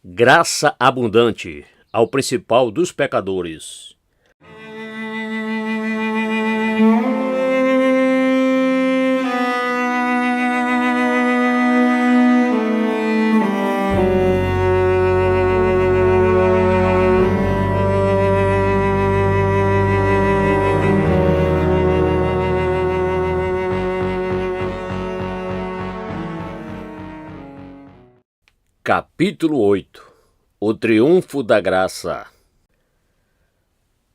Graça abundante ao principal dos pecadores. Capítulo 8. O triunfo da graça.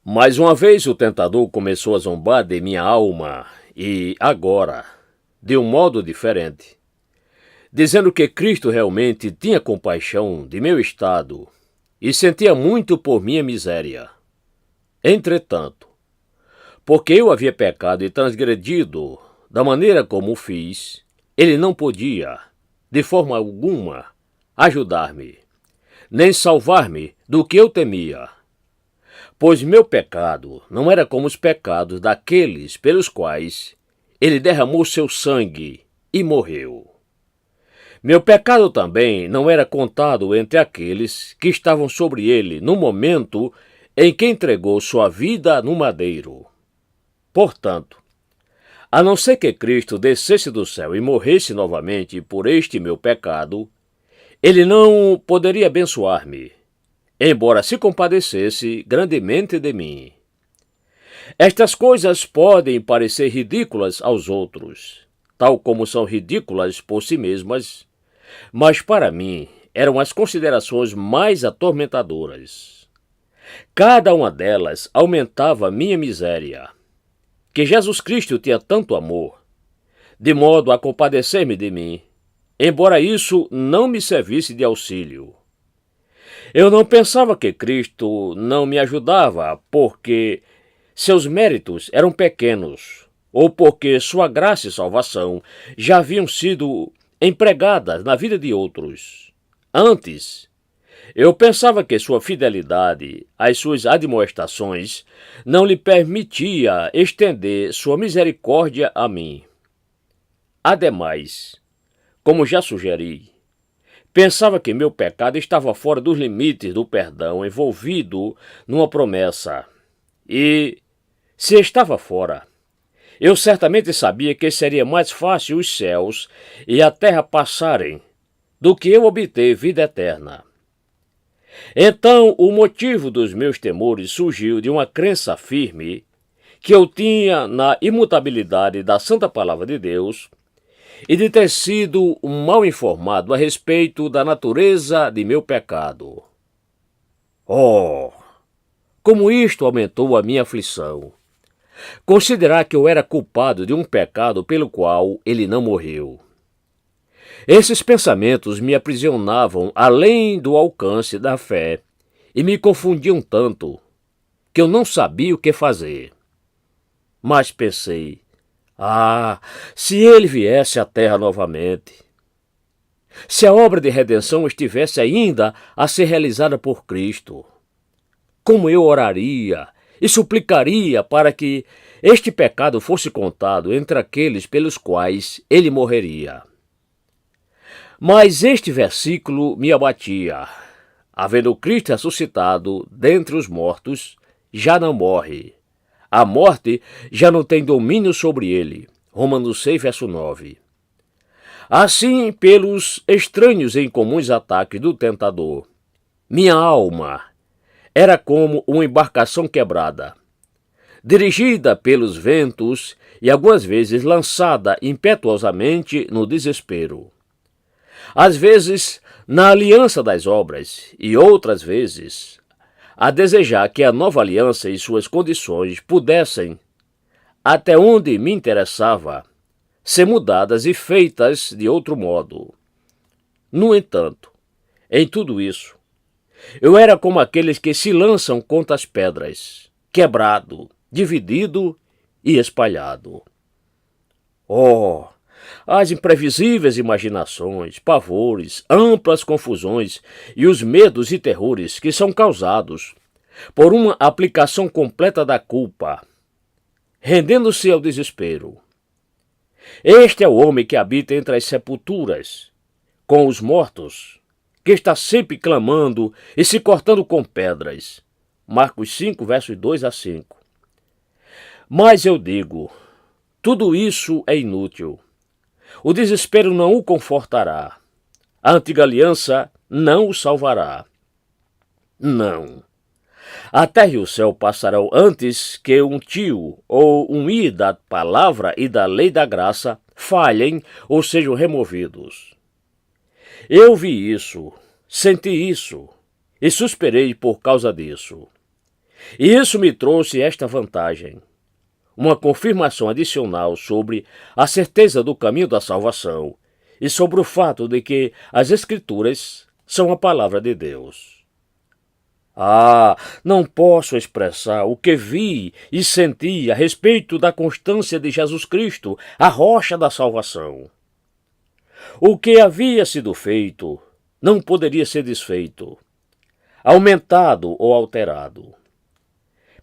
Mais uma vez o tentador começou a zombar de minha alma, e agora, de um modo diferente, dizendo que Cristo realmente tinha compaixão de meu estado e sentia muito por minha miséria. Entretanto, porque eu havia pecado e transgredido da maneira como o fiz, ele não podia, de forma alguma, ajudar-me, nem salvar-me do que eu temia, pois meu pecado não era como os pecados daqueles pelos quais ele derramou seu sangue e morreu. Meu pecado também não era contado entre aqueles que estavam sobre ele no momento em que entregou sua vida no madeiro. Portanto, a não ser que Cristo descesse do céu e morresse novamente por este meu pecado, ele não poderia abençoar-me, embora se compadecesse grandemente de mim. Estas coisas podem parecer ridículas aos outros, tal como são ridículas por si mesmas, mas para mim eram as considerações mais atormentadoras. Cada uma delas aumentava minha miséria, que Jesus Cristo tinha tanto amor, de modo a compadecer-me de mim, embora isso não me servisse de auxílio. Eu não pensava que Cristo não me ajudava porque seus méritos eram pequenos, ou porque sua graça e salvação já haviam sido empregadas na vida de outros. Antes, eu pensava que sua fidelidade às suas admoestações não lhe permitia estender sua misericórdia a mim. Ademais, como já sugeri, pensava que meu pecado estava fora dos limites do perdão envolvido numa promessa. E, se estava fora, eu certamente sabia que seria mais fácil os céus e a terra passarem do que eu obter vida eterna. Então, o motivo dos meus temores surgiu de uma crença firme que eu tinha na imutabilidade da Santa Palavra de Deus e de ter sido mal informado a respeito da natureza de meu pecado. Oh, como isto aumentou a minha aflição! Considerar que eu era culpado de um pecado pelo qual ele não morreu. Esses pensamentos me aprisionavam além do alcance da fé e me confundiam tanto que eu não sabia o que fazer. Mas pensei, se ele viesse à terra novamente, se a obra de redenção estivesse ainda a ser realizada por Cristo, como eu oraria e suplicaria para que este pecado fosse contado entre aqueles pelos quais ele morreria. Mas este versículo me abatia. Havendo Cristo ressuscitado dentre os mortos, já não morre. A morte já não tem domínio sobre ele. Romanos 6, verso 9. Assim, pelos estranhos e incomuns ataques do tentador, minha alma era como uma embarcação quebrada, dirigida pelos ventos e algumas vezes lançada impetuosamente no desespero. Às vezes, na aliança das obras, e outras vezes, a desejar que a nova aliança e suas condições pudessem, até onde me interessava, ser mudadas e feitas de outro modo. No entanto, em tudo isso, eu era como aqueles que se lançam contra as pedras, quebrado, dividido e espalhado. Oh, as imprevisíveis imaginações, pavores, amplas confusões e os medos e terrores que são causados por uma aplicação completa da culpa, rendendo-se ao desespero. Este é o homem que habita entre as sepulturas, com os mortos, que está sempre clamando e se cortando com pedras. Marcos 5, versos 2 a 5. Mas eu digo, tudo isso é inútil. O desespero não o confortará. A antiga aliança não o salvará. Não. A terra e o céu passarão antes que um tio ou um i da palavra e da lei da graça falhem ou sejam removidos. Eu vi isso, senti isso e suspirei por causa disso. E isso me trouxe esta vantagem, uma confirmação adicional sobre a certeza do caminho da salvação e sobre o fato de que as Escrituras são a palavra de Deus. Não posso expressar o que vi e senti a respeito da constância de Jesus Cristo, a rocha da salvação. O que havia sido feito não poderia ser desfeito, aumentado ou alterado.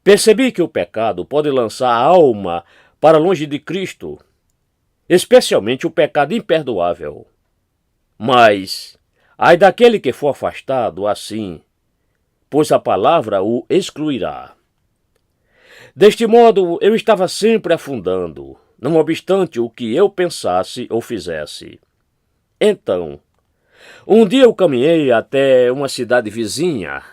Percebi que o pecado pode lançar a alma para longe de Cristo, especialmente o pecado imperdoável. Mas, ai daquele que for afastado assim, pois a palavra o excluirá. Deste modo, eu estava sempre afundando, não obstante o que eu pensasse ou fizesse. Então, um dia eu caminhei até uma cidade vizinha,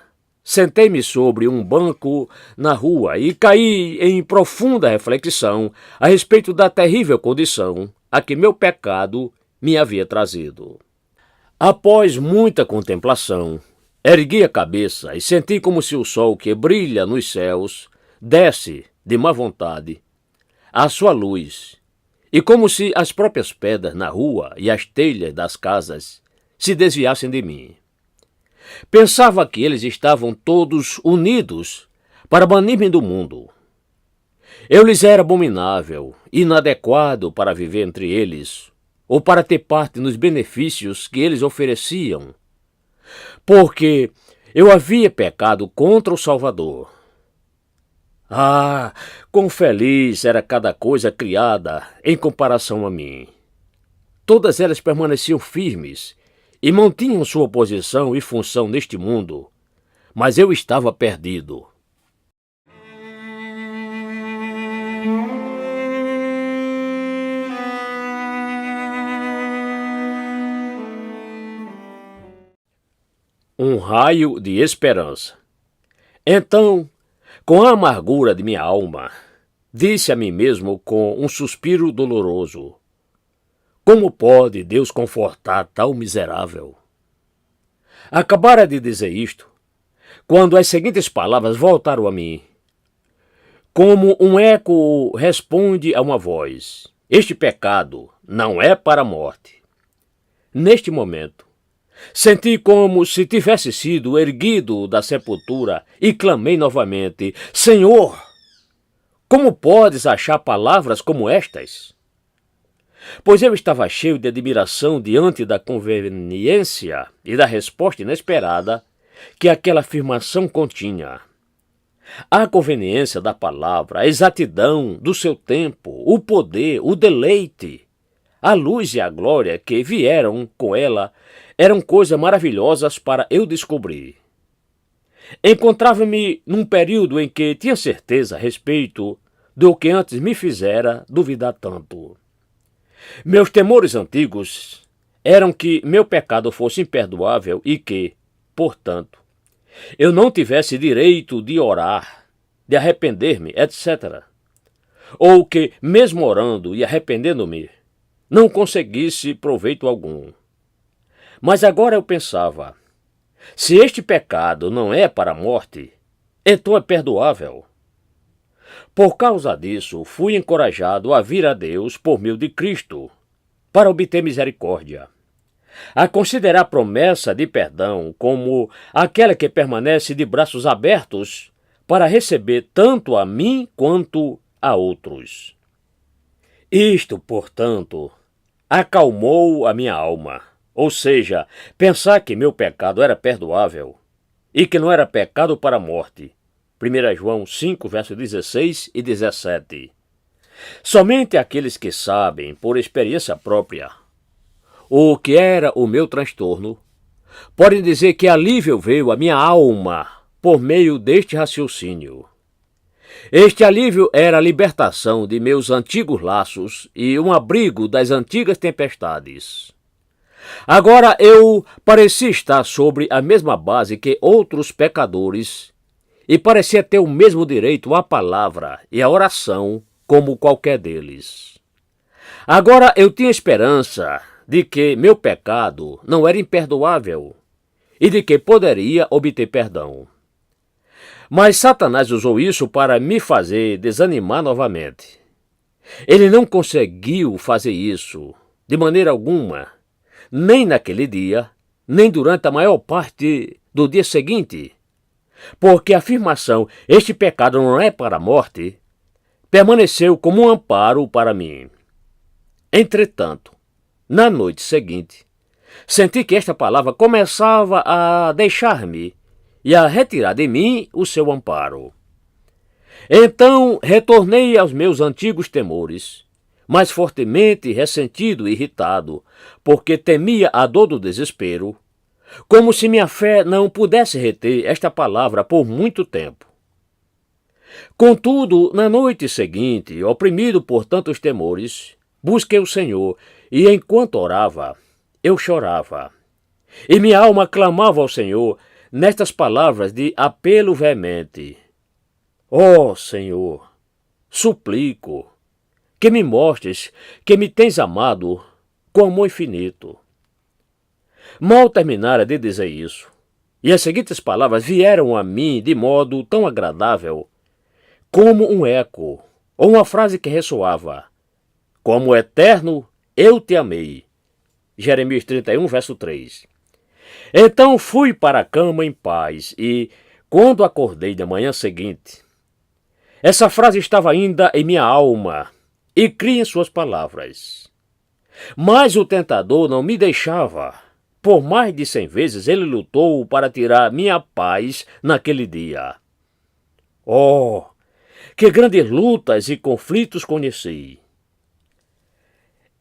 sentei-me sobre um banco na rua e caí em profunda reflexão a respeito da terrível condição a que meu pecado me havia trazido. Após muita contemplação, ergui a cabeça e senti como se o sol que brilha nos céus desse, de má vontade, a sua luz, e como se as próprias pedras na rua e as telhas das casas se desviassem de mim. Pensava que eles estavam todos unidos para banir-me do mundo. Eu lhes era abominável, inadequado para viver entre eles, ou para ter parte nos benefícios que eles ofereciam, porque eu havia pecado contra o Salvador. Quão feliz era cada coisa criada em comparação a mim. Todas elas permaneciam firmes e mantinham sua posição e função neste mundo, mas eu estava perdido. Um raio de esperança. Então, com a amargura de minha alma, disse a mim mesmo com um suspiro doloroso: como pode Deus confortar tal miserável? Acabara de dizer isto, quando as seguintes palavras voltaram a mim. Como um eco responde a uma voz: este pecado não é para a morte. Neste momento, senti como se tivesse sido erguido da sepultura e clamei novamente: Senhor, como podes achar palavras como estas? Pois eu estava cheio de admiração diante da conveniência e da resposta inesperada que aquela afirmação continha. A conveniência da palavra, a exatidão do seu tempo, o poder, o deleite, a luz e a glória que vieram com ela eram coisas maravilhosas para eu descobrir. Encontrava-me num período em que tinha certeza a respeito do que antes me fizera duvidar tanto. Meus temores antigos eram que meu pecado fosse imperdoável e que, portanto, eu não tivesse direito de orar, de arrepender-me, etc. Ou que, mesmo orando e arrependendo-me, não conseguisse proveito algum. Mas agora eu pensava, se este pecado não é para a morte, então é perdoável. Por causa disso, fui encorajado a vir a Deus por meio de Cristo, para obter misericórdia, a considerar a promessa de perdão como aquela que permanece de braços abertos para receber tanto a mim quanto a outros. Isto, portanto, acalmou a minha alma, ou seja, pensar que meu pecado era perdoável e que não era pecado para a morte. 1 João 5, versos 16 e 17. Somente aqueles que sabem, por experiência própria, o que era o meu transtorno, podem dizer que alívio veio à minha alma por meio deste raciocínio. Este alívio era a libertação de meus antigos laços e um abrigo das antigas tempestades. Agora eu parecia estar sobre a mesma base que outros pecadores e parecia ter o mesmo direito à palavra e à oração como qualquer deles. Agora eu tinha esperança de que meu pecado não era imperdoável e de que poderia obter perdão. Mas Satanás usou isso para me fazer desanimar novamente. Ele não conseguiu fazer isso, de maneira alguma, nem naquele dia, nem durante a maior parte do dia seguinte, porque a afirmação, este pecado não é para a morte, permaneceu como um amparo para mim. Entretanto, na noite seguinte, senti que esta palavra começava a deixar-me e a retirar de mim o seu amparo. Então retornei aos meus antigos temores, mais fortemente ressentido e irritado, porque temia a dor do desespero, como se minha fé não pudesse reter esta palavra por muito tempo. Contudo, na noite seguinte, oprimido por tantos temores, busquei o Senhor, e enquanto orava, eu chorava. E minha alma clamava ao Senhor nestas palavras de apelo veemente: Ó Senhor, suplico que me mostres que me tens amado com amor infinito. Mal terminara de dizer isso, e as seguintes palavras vieram a mim de modo tão agradável, como um eco, ou uma frase que ressoava: Como eterno eu te amei. Jeremias 31, verso 3. Então fui para a cama em paz e, quando acordei na manhã seguinte, essa frase estava ainda em minha alma e criei em suas palavras. Mas o tentador não me deixava. Por mais de 100 vezes ele lutou para tirar minha paz naquele dia. Oh, que grandes lutas e conflitos conheci!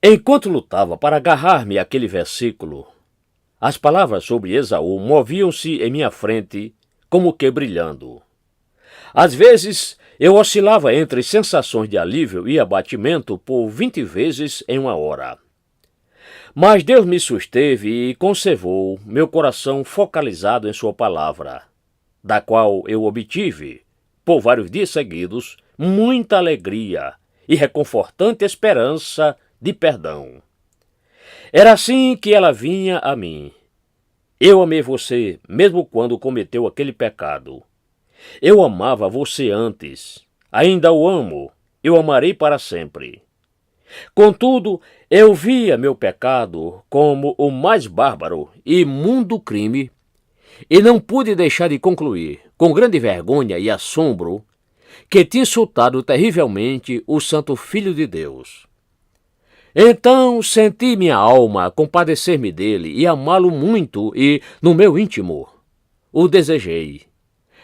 Enquanto lutava para agarrar-me àquele versículo, as palavras sobre Esaú moviam-se em minha frente como que brilhando. Às vezes, eu oscilava entre sensações de alívio e abatimento por 20 vezes em uma hora. Mas Deus me susteve e conservou meu coração focalizado em sua palavra, da qual eu obtive, por vários dias seguidos, muita alegria e reconfortante esperança de perdão. Era assim que ela vinha a mim. Eu amei você, mesmo quando cometeu aquele pecado. Eu amava você antes. Ainda o amo. Eu amarei para sempre. Contudo, eu via meu pecado como o mais bárbaro e imundo crime e não pude deixar de concluir, com grande vergonha e assombro, que tinha insultado terrivelmente o Santo Filho de Deus. Então senti minha alma compadecer-me dele e amá-lo muito e, no meu íntimo, o desejei.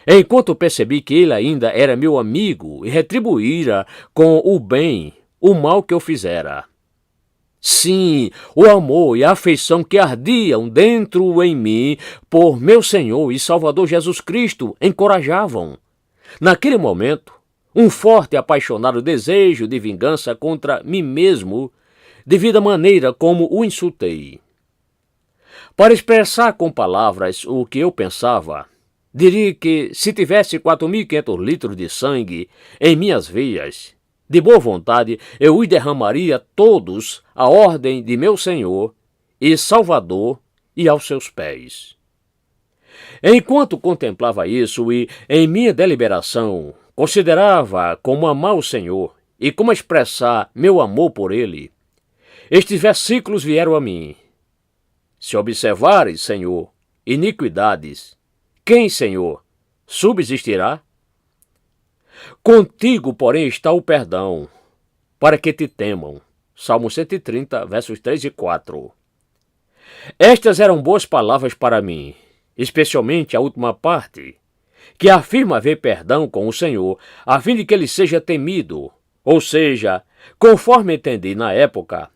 Enquanto percebi que ele ainda era meu amigo e retribuíra com o bem o mal que eu fizera. Sim, o amor e a afeição que ardiam dentro em mim por meu Senhor e Salvador Jesus Cristo encorajavam. Naquele momento, um forte e apaixonado desejo de vingança contra mim mesmo devido à maneira como o insultei. Para expressar com palavras o que eu pensava, diria que se tivesse 4.500 litros de sangue em minhas veias, de boa vontade eu os derramaria todos à ordem de meu Senhor e Salvador e aos seus pés. Enquanto contemplava isso e, em minha deliberação, considerava como amar o Senhor e como expressar meu amor por Ele, estes versículos vieram a mim. Se observares, Senhor, iniquidades, quem, Senhor, subsistirá? Contigo, porém, está o perdão, para que te temam. Salmo 130, versos 3 e 4. Estas eram boas palavras para mim, especialmente a última parte, que afirma haver perdão com o Senhor, a fim de que ele seja temido, ou seja, conforme entendi na época,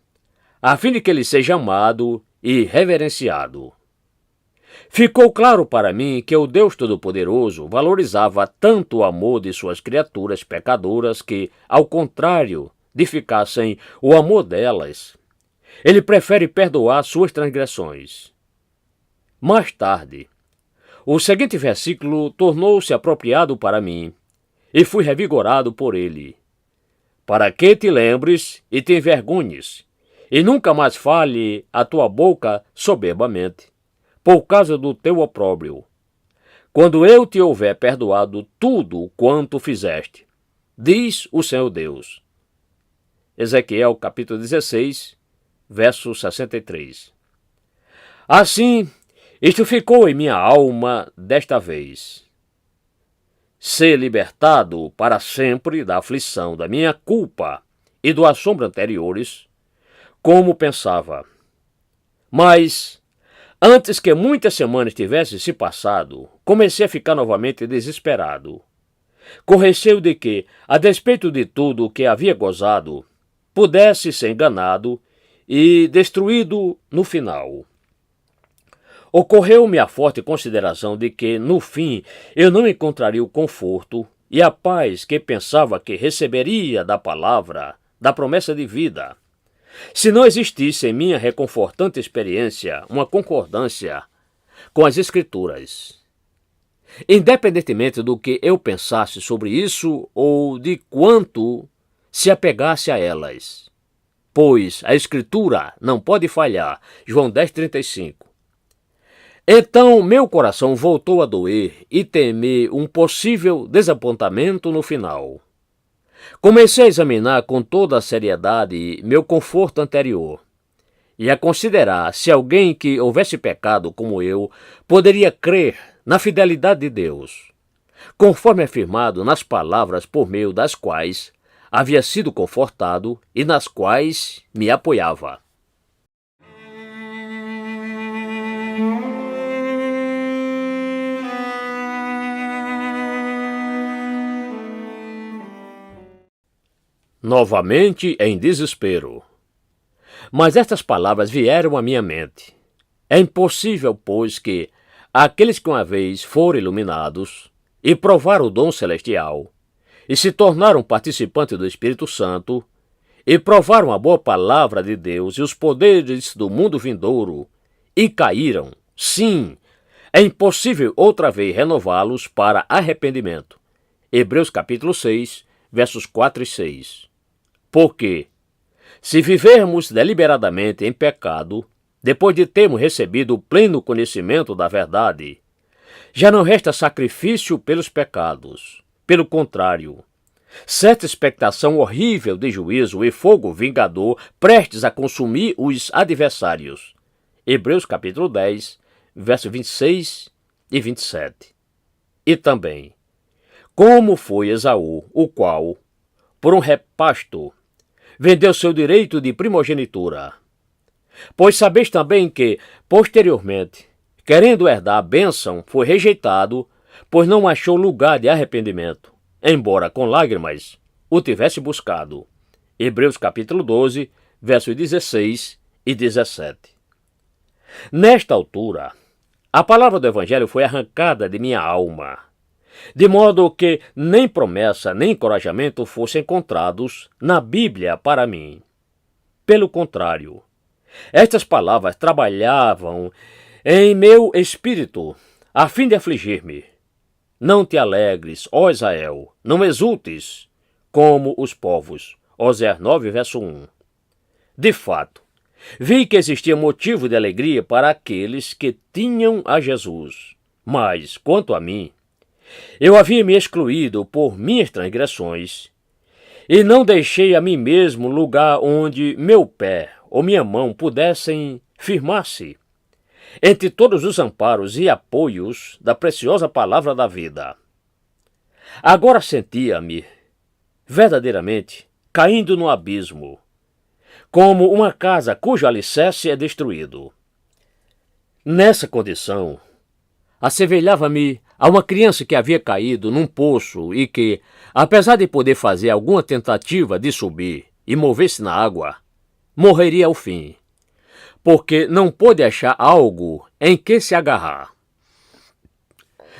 a fim de que ele seja amado e reverenciado. Ficou claro para mim que o Deus Todo-Poderoso valorizava tanto o amor de suas criaturas pecadoras que, ao contrário de ficar sem o amor delas, ele prefere perdoar suas transgressões. Mais tarde, o seguinte versículo tornou-se apropriado para mim e fui revigorado por ele. Para que te lembres e te envergonhes, e nunca mais fale a tua boca soberbamente, por causa do teu opróbrio, quando eu te houver perdoado tudo quanto fizeste, diz o Senhor Deus. Ezequiel capítulo 16, verso 63. Assim, isto ficou em minha alma desta vez. Ser libertado para sempre da aflição da minha culpa e do assombro anteriores, como pensava. Mas, antes que muitas semanas tivessem se passado, comecei a ficar novamente desesperado, com receio de que, a despeito de tudo o que havia gozado, pudesse ser enganado e destruído no final. Ocorreu-me a forte consideração de que, no fim, eu não encontraria o conforto e a paz que pensava que receberia da palavra, da promessa de vida, se não existisse em minha reconfortante experiência uma concordância com as Escrituras. Independentemente do que eu pensasse sobre isso ou de quanto se apegasse a elas, pois a Escritura não pode falhar. João 10:35. Então meu coração voltou a doer e temi um possível desapontamento no final. Comecei a examinar com toda a seriedade meu conforto anterior e a considerar se alguém que houvesse pecado como eu poderia crer na fidelidade de Deus, conforme afirmado nas palavras por meio das quais havia sido confortado e nas quais me apoiava. Novamente em desespero. Mas estas palavras vieram à minha mente. É impossível, pois, que aqueles que uma vez foram iluminados e provaram o dom celestial, e se tornaram participantes do Espírito Santo, e provaram a boa palavra de Deus e os poderes do mundo vindouro, e caíram, sim, é impossível outra vez renová-los para arrependimento. Hebreus capítulo 6, versos 4 e 6. Porque, se vivermos deliberadamente em pecado, depois de termos recebido o pleno conhecimento da verdade, já não resta sacrifício pelos pecados. Pelo contrário, certa expectação horrível de juízo e fogo vingador prestes a consumir os adversários. Hebreus capítulo 10, versos 26 e 27. E também, como foi Esaú, o qual, por um repasto, vendeu seu direito de primogenitura. Pois sabeis também que, posteriormente, querendo herdar a bênção, foi rejeitado, pois não achou lugar de arrependimento, embora com lágrimas o tivesse buscado. Hebreus capítulo 12, versos 16 e 17. Nesta altura, a palavra do Evangelho foi arrancada de minha alma, de modo que nem promessa nem encorajamento fossem encontrados na Bíblia para mim. Pelo contrário, estas palavras trabalhavam em meu espírito a fim de afligir-me. Não te alegres, ó Israel, não exultes como os povos. Oséias 9, verso 1. De fato, vi que existia motivo de alegria para aqueles que tinham a Jesus. Mas, quanto a mim, eu havia me excluído por minhas transgressões e não deixei a mim mesmo lugar onde meu pé ou minha mão pudessem firmar-se entre todos os amparos e apoios da preciosa palavra da vida. Agora sentia-me, verdadeiramente, caindo no abismo, como uma casa cujo alicerce é destruído. Nessa condição, assemelhava-me a uma criança que havia caído num poço e que, apesar de poder fazer alguma tentativa de subir e mover-se na água, morreria ao fim, porque não pôde achar algo em que se agarrar.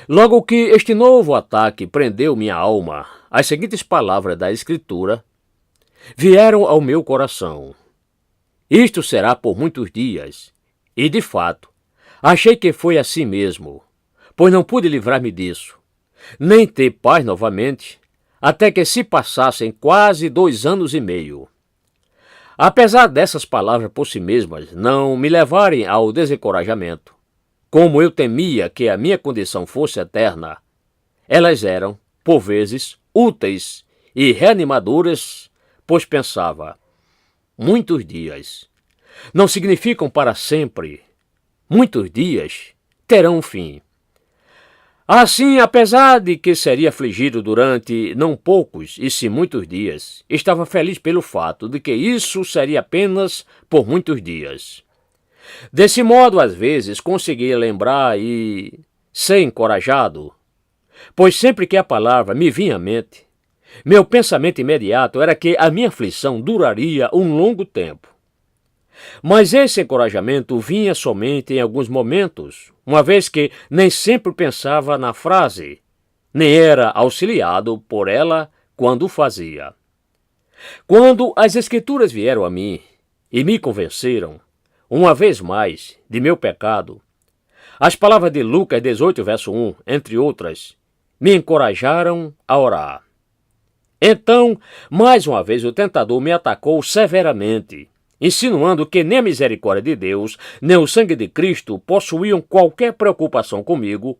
Logo que este novo ataque prendeu minha alma, as seguintes palavras da Escritura vieram ao meu coração. Isto será por muitos dias. E, de fato, achei que foi assim mesmo, pois não pude livrar-me disso, nem ter paz novamente, até que se passassem quase 2 anos e meio. Apesar dessas palavras por si mesmas não me levarem ao desencorajamento, como eu temia que a minha condição fosse eterna, elas eram, por vezes, úteis e reanimadoras, pois pensava, muitos dias não significam para sempre, muitos dias terão um fim. Assim, apesar de que seria afligido durante não poucos e sim muitos dias, estava feliz pelo fato de que isso seria apenas por muitos dias. Desse modo, às vezes, conseguia lembrar e ser encorajado, pois sempre que a palavra me vinha à mente, meu pensamento imediato era que a minha aflição duraria um longo tempo. Mas esse encorajamento vinha somente em alguns momentos, uma vez que nem sempre pensava na frase, nem era auxiliado por ela quando o fazia. Quando as Escrituras vieram a mim e me convenceram, uma vez mais, de meu pecado, as palavras de Lucas 18, verso 1, entre outras, me encorajaram a orar. Então, mais uma vez, o tentador me atacou severamente, insinuando que nem a misericórdia de Deus, nem o sangue de Cristo possuíam qualquer preocupação comigo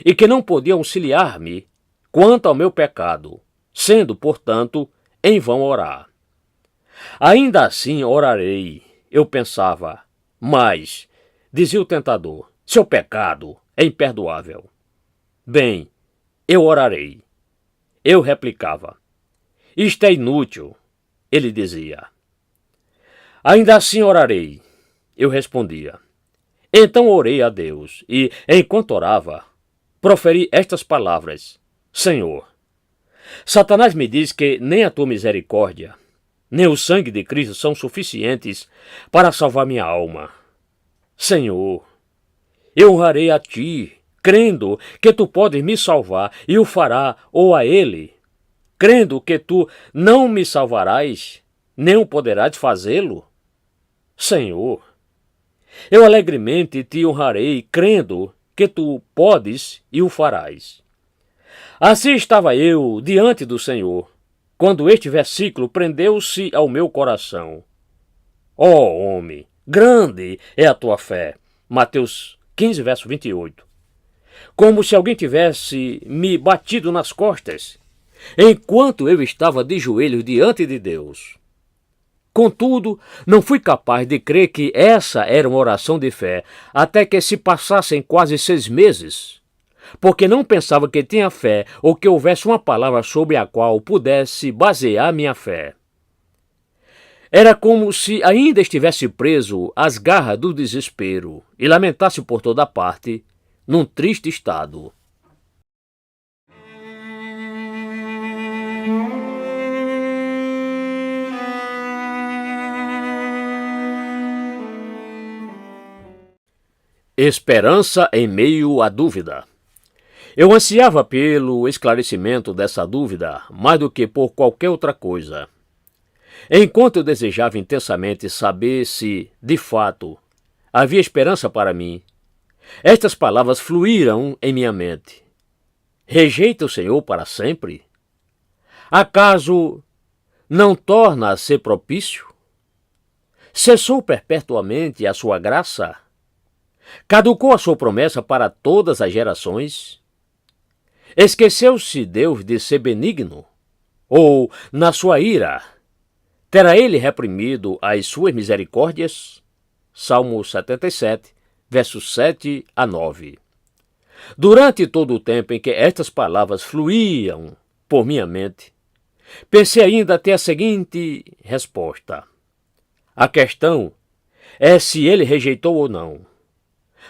e que não podiam auxiliar-me quanto ao meu pecado, sendo, portanto, em vão orar. Ainda assim orarei, eu pensava, mas, dizia o tentador, seu pecado é imperdoável. Bem, eu orarei. Eu replicava, isto é inútil, ele dizia. Ainda assim orarei, eu respondia. Então orei a Deus e, enquanto orava, proferi estas palavras, Senhor, Satanás me diz que nem a tua misericórdia, nem o sangue de Cristo são suficientes para salvar minha alma. Senhor, eu honrarei a ti, crendo que tu podes me salvar e o fará ou a ele, crendo que tu não me salvarás, nem o poderás fazê-lo. Senhor, eu alegremente te honrarei, crendo que tu podes e o farás. Assim estava eu diante do Senhor, quando este versículo prendeu-se ao meu coração. Ó homem, grande é a tua fé. Mateus 15, verso 28. Como se alguém tivesse me batido nas costas, enquanto eu estava de joelhos diante de Deus. Contudo, não fui capaz de crer que essa era uma oração de fé, até que se passassem quase 6 meses, porque não pensava que tinha fé ou que houvesse uma palavra sobre a qual pudesse basear minha fé. Era como se ainda estivesse preso às garras do desespero e lamentasse por toda parte, num triste estado. Esperança em meio à dúvida. Eu ansiava pelo esclarecimento dessa dúvida mais do que por qualquer outra coisa. Enquanto eu desejava intensamente saber se, de fato, havia esperança para mim, estas palavras fluíram em minha mente. Rejeita o Senhor para sempre? Acaso não torna a ser propício? Cessou perpetuamente a sua graça? Caducou a sua promessa para todas as gerações? Esqueceu-se Deus de ser benigno? Ou, na sua ira, terá ele reprimido as suas misericórdias? Salmo 77, versos 7 a 9. Durante todo o tempo em que estas palavras fluíam por minha mente, pensei ainda ter a seguinte resposta. A questão é se ele rejeitou ou não.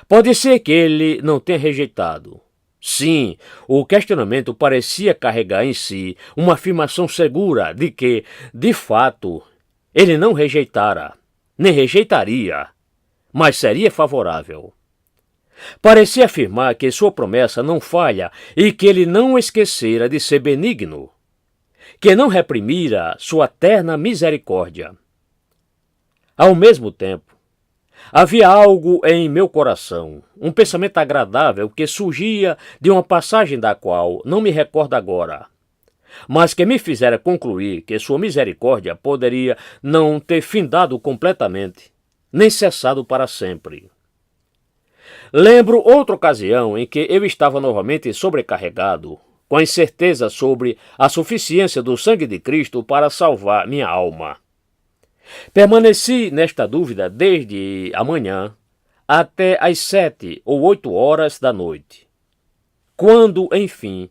Pode ser que ele não tenha rejeitado. Sim, o questionamento parecia carregar em si uma afirmação segura de que, de fato, ele não rejeitara, nem rejeitaria, mas seria favorável. Parecia afirmar que sua promessa não falha e que ele não esquecera de ser benigno, que não reprimira sua terna misericórdia. Ao mesmo tempo, havia algo em meu coração, um pensamento agradável que surgia de uma passagem da qual não me recordo agora, mas que me fizera concluir que sua misericórdia poderia não ter findado completamente, nem cessado para sempre. Lembro outra ocasião em que eu estava novamente sobrecarregado, com a incerteza sobre a suficiência do sangue de Cristo para salvar minha alma. Permaneci nesta dúvida desde a manhã até às 7 ou 8 horas da noite, quando, enfim,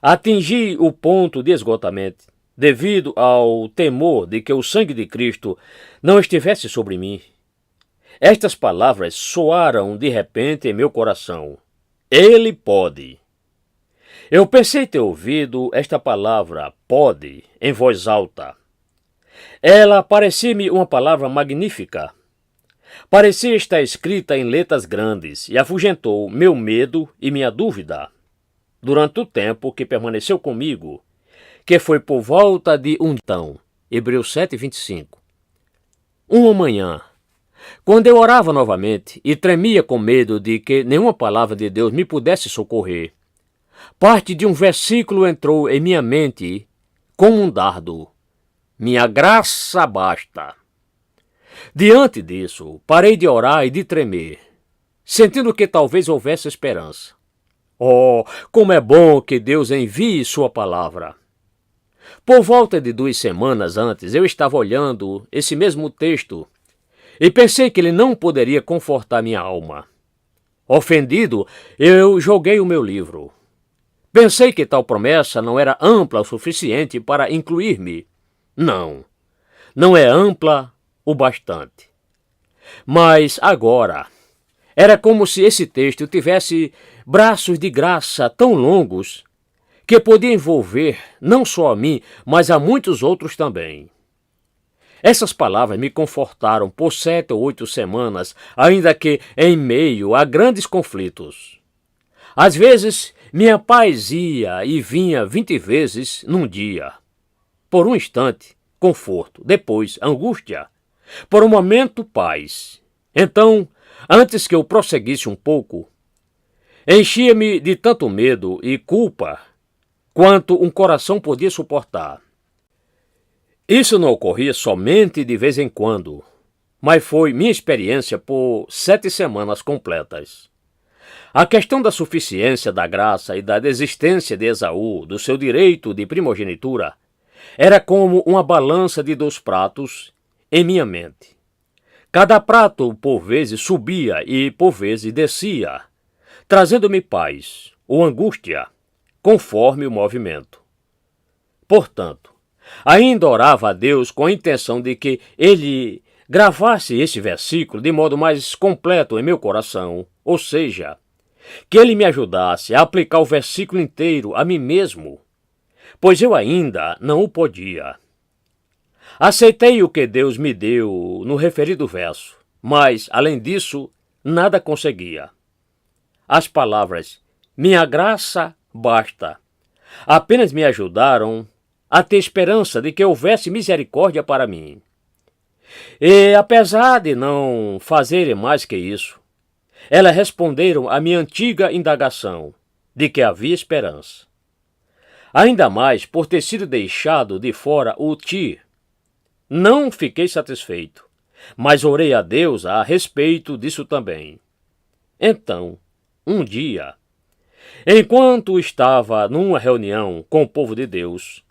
atingi o ponto de esgotamento, devido ao temor de que o sangue de Cristo não estivesse sobre mim. Estas palavras soaram de repente em meu coração. Ele pode. Eu pensei ter ouvido esta palavra, pode, em voz alta. Ela parecia-me uma palavra magnífica. Parecia estar escrita em letras grandes e afugentou meu medo e minha dúvida. Durante o tempo que permaneceu comigo, que foi por volta de então, Hebreus 7:25. Uma manhã, quando eu orava novamente e tremia com medo de que nenhuma palavra de Deus me pudesse socorrer, parte de um versículo entrou em minha mente como um dardo. Minha graça basta. Diante disso, parei de orar e de tremer, sentindo que talvez houvesse esperança. Oh, como é bom que Deus envie sua palavra! Por volta de 2 semanas antes, eu estava olhando esse mesmo texto e pensei que ele não poderia confortar minha alma. Ofendido, eu joguei o meu livro. Pensei que tal promessa não era ampla o suficiente para incluir-me. Não é ampla o bastante. Mas agora, era como se esse texto tivesse braços de graça tão longos que podia envolver não só a mim, mas a muitos outros também. Essas palavras me confortaram por 7 ou 8 semanas, ainda que em meio a grandes conflitos. Às vezes, minha paz ia e vinha 20 vezes num dia. Por um instante, conforto, depois, angústia. Por um momento, paz. Então, antes que eu prosseguisse um pouco, enchia-me de tanto medo e culpa quanto um coração podia suportar. Isso não ocorria somente de vez em quando, mas foi minha experiência por 7 semanas completas. A questão da suficiência da graça e da desistência de Esaú do seu direito de primogenitura era como uma balança de 2 pratos em minha mente. Cada prato, por vezes, subia e, por vezes, descia, trazendo-me paz ou angústia, conforme o movimento. Portanto, ainda orava a Deus com a intenção de que Ele gravasse esse versículo de modo mais completo em meu coração, ou seja, que Ele me ajudasse a aplicar o versículo inteiro a mim mesmo, pois eu ainda não o podia. Aceitei o que Deus me deu no referido verso, mas, além disso, nada conseguia. As palavras, minha graça basta, apenas me ajudaram a ter esperança de que houvesse misericórdia para mim. E, apesar de não fazerem mais que isso, elas responderam à minha antiga indagação de que havia esperança. Ainda mais por ter sido deixado de fora o ti. Não fiquei satisfeito, mas orei a Deus a respeito disso também. Então, um dia, enquanto estava numa reunião com o povo de Deus,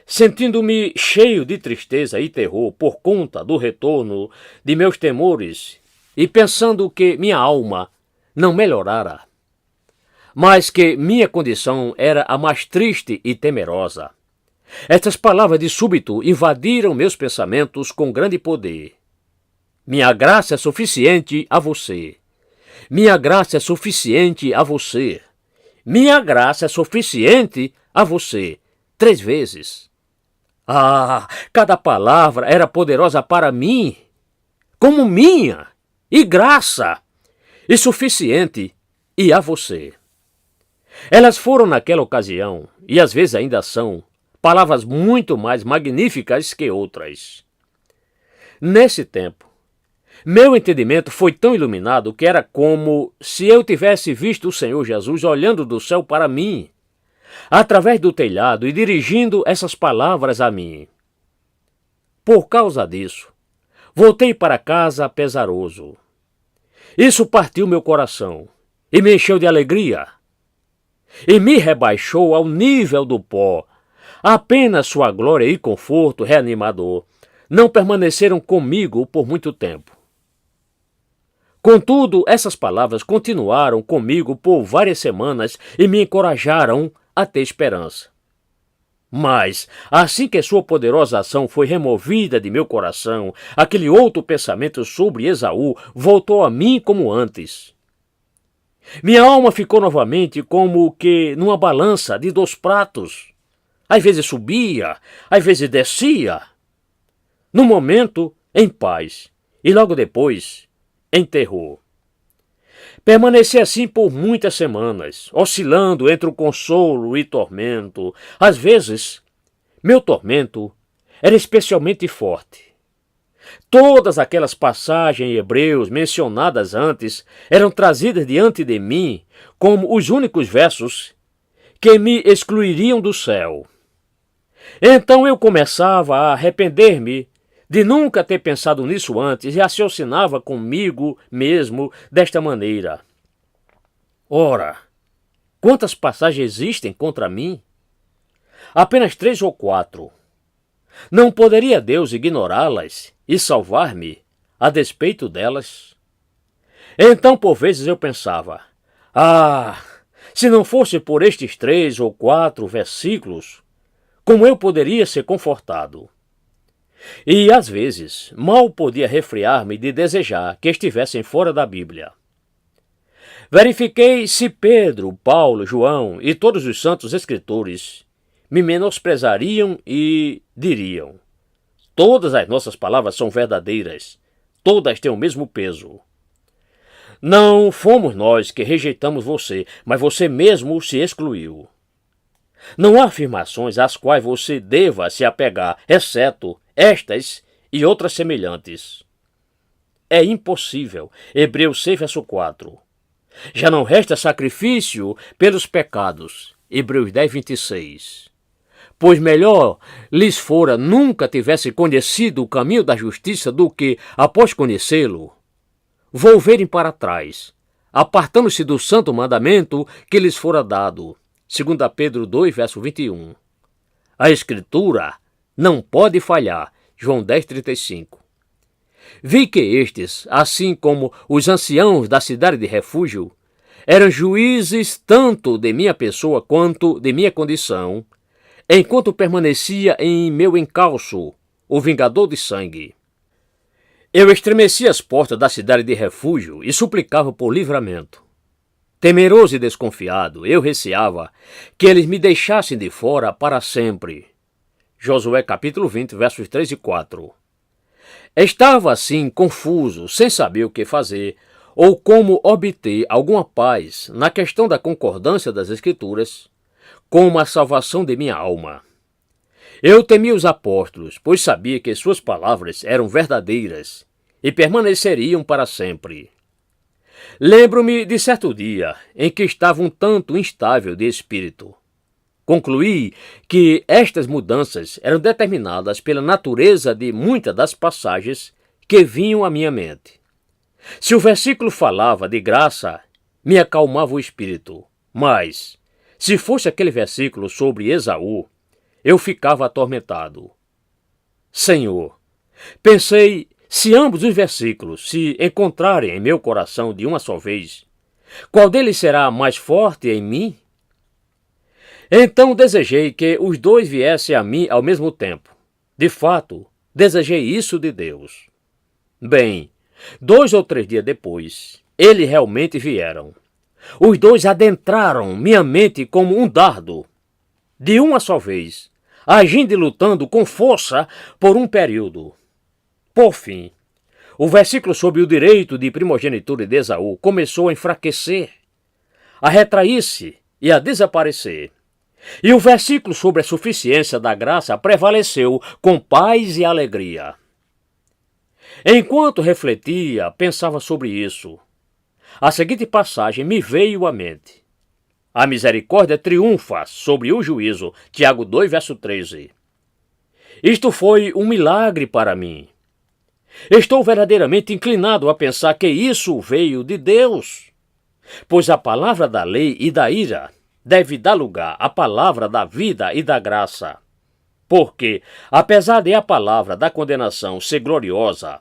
sentindo-me cheio de tristeza e terror por conta do retorno de meus temores e pensando que minha alma não melhorara, mas que minha condição era a mais triste e temerosa, estas palavras de súbito invadiram meus pensamentos com grande poder. Minha graça é suficiente a você. Minha graça é suficiente a você. Minha graça é suficiente a você. 3 vezes. Ah, cada palavra era poderosa para mim, como minha, e graça. e suficiente e a você. Elas foram naquela ocasião, e às vezes ainda são, palavras muito mais magníficas que outras. Nesse tempo, meu entendimento foi tão iluminado que era como se eu tivesse visto o Senhor Jesus olhando do céu para mim, através do telhado e dirigindo essas palavras a mim. Por causa disso, voltei para casa pesaroso. Isso partiu meu coração e me encheu de alegria e me rebaixou ao nível do pó. Apenas sua glória e conforto reanimador não permaneceram comigo por muito tempo. Contudo, essas palavras continuaram comigo por várias semanas e me encorajaram a ter esperança. Mas, assim que sua poderosa ação foi removida de meu coração, aquele outro pensamento sobre Esaú voltou a mim como antes. Minha alma ficou novamente como que numa balança de 2 pratos. Às vezes subia, às vezes descia. No momento, em paz, e logo depois, em terror. Permaneci assim por muitas semanas, oscilando entre o consolo e tormento. Às vezes, meu tormento era especialmente forte. Todas aquelas passagens em Hebreus mencionadas antes eram trazidas diante de mim como os únicos versos que me excluiriam do céu. Então eu começava a arrepender-me de nunca ter pensado nisso antes e raciocinava comigo mesmo desta maneira. Ora, quantas passagens existem contra mim? Apenas 3 ou 4. Não poderia Deus ignorá-las e salvar-me a despeito delas? Então, por vezes, eu pensava, se não fosse por estes 3 ou 4 versículos, como eu poderia ser confortado? E, às vezes, mal podia refrear-me de desejar que estivessem fora da Bíblia. Verifiquei se Pedro, Paulo, João e todos os santos escritores me menosprezariam e diriam: todas as nossas palavras são verdadeiras, todas têm o mesmo peso. Não fomos nós que rejeitamos você, mas você mesmo se excluiu. Não há afirmações às quais você deva se apegar, exceto estas e outras semelhantes. É impossível. Hebreus 6, verso 4. Já não resta sacrifício pelos pecados. Hebreus 10, 26. Pois melhor lhes fora nunca tivesse conhecido o caminho da justiça do que, após conhecê-lo, volverem para trás, apartando-se do santo mandamento que lhes fora dado. 2 Pedro 2, verso 21. A Escritura não pode falhar. João 10, 35. Vi que estes, assim como os anciãos da cidade de refúgio, eram juízes tanto de minha pessoa quanto de minha condição, enquanto permanecia em meu encalço, o vingador de sangue. Eu estremeci as portas da cidade de refúgio e suplicava por livramento. Temeroso e desconfiado, eu receava que eles me deixassem de fora para sempre. Josué capítulo 20, versos 3 e 4. Estava assim confuso, sem saber o que fazer, ou como obter alguma paz na questão da concordância das Escrituras, como a salvação de minha alma. Eu temia os apóstolos, pois sabia que suas palavras eram verdadeiras e permaneceriam para sempre. Lembro-me de certo dia em que estava um tanto instável de espírito. Concluí que estas mudanças eram determinadas pela natureza de muitas das passagens que vinham à minha mente. Se o versículo falava de graça, me acalmava o espírito, mas, se fosse aquele versículo sobre Esaú, eu ficava atormentado. Senhor, pensei, se ambos os versículos se encontrarem em meu coração de uma só vez, qual deles será mais forte em mim? Então desejei que os dois viessem a mim ao mesmo tempo. De fato, desejei isso de Deus. Bem, 2 ou 3 dias depois, eles realmente vieram. Os dois adentraram minha mente como um dardo, de uma só vez, agindo e lutando com força por um período. Por fim, O versículo sobre o direito de primogenitura de Esaú começou a enfraquecer, a retrair-se e a desaparecer. E o versículo sobre a suficiência da graça prevaleceu com paz e alegria. Enquanto refletia, pensava sobre isso, a seguinte passagem me veio à mente. A misericórdia triunfa sobre o juízo. Tiago 2, verso 13. Isto foi um milagre para mim. Estou verdadeiramente inclinado a pensar que isso veio de Deus, pois a palavra da lei e da ira deve dar lugar à palavra da vida e da graça. Porque, apesar de a palavra da condenação ser gloriosa,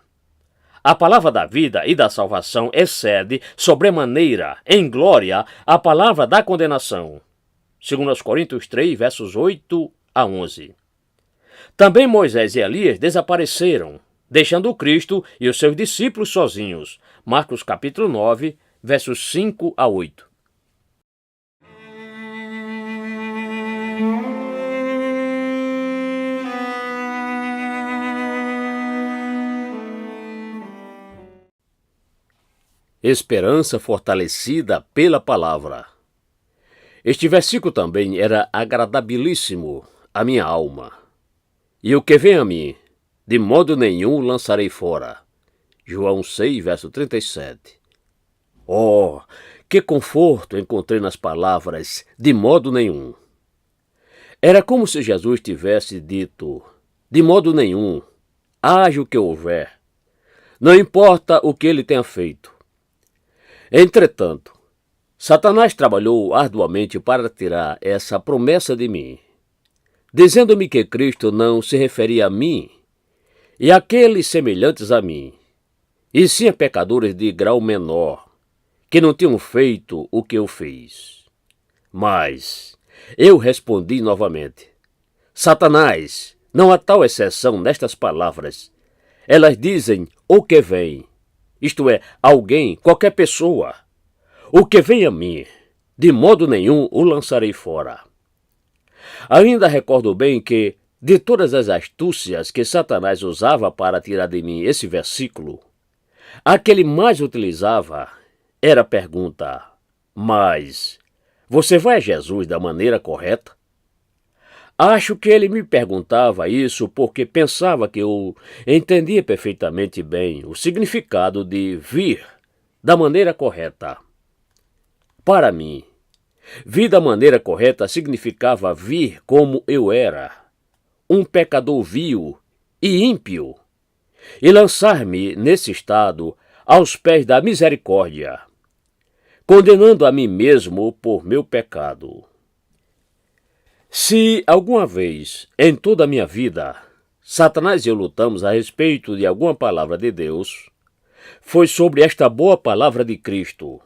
a palavra da vida e da salvação excede sobremaneira em glória a palavra da condenação. 2 Coríntios 3, versos 8 a 11. Também Moisés e Elias desapareceram, deixando Cristo e os seus discípulos sozinhos. Marcos capítulo 9, versos 5 a 8. Esperança fortalecida pela palavra. Este versículo também era agradabilíssimo à minha alma. E o que vem a mim, de modo nenhum lançarei fora. João 6, verso 37. Oh, que conforto encontrei nas palavras de modo nenhum. Era como se Jesus tivesse dito, de modo nenhum, haja o que houver, não importa o que ele tenha feito. Entretanto, Satanás trabalhou arduamente para tirar essa promessa de mim, dizendo-me que Cristo não se referia a mim e àqueles semelhantes a mim, e sim a pecadores de grau menor, que não tinham feito o que eu fiz. Mas eu respondi novamente: Satanás, não há tal exceção nestas palavras. Elas dizem o que vem, isto é, alguém, qualquer pessoa. O que vem a mim, de modo nenhum o lançarei fora. Ainda recordo bem que, de todas as astúcias que Satanás usava para tirar de mim esse versículo, a que ele mais utilizava era a pergunta: mas você vai a Jesus da maneira correta? Acho que ele me perguntava isso porque pensava que eu entendia perfeitamente bem o significado de vir da maneira correta. Para mim, vir da maneira correta significava vir como eu era, um pecador vil e ímpio, e lançar-me nesse estado aos pés da misericórdia, condenando a mim mesmo por meu pecado. Se alguma vez, em toda a minha vida, Satanás e eu lutamos a respeito de alguma palavra de Deus, foi sobre esta boa palavra de Cristo.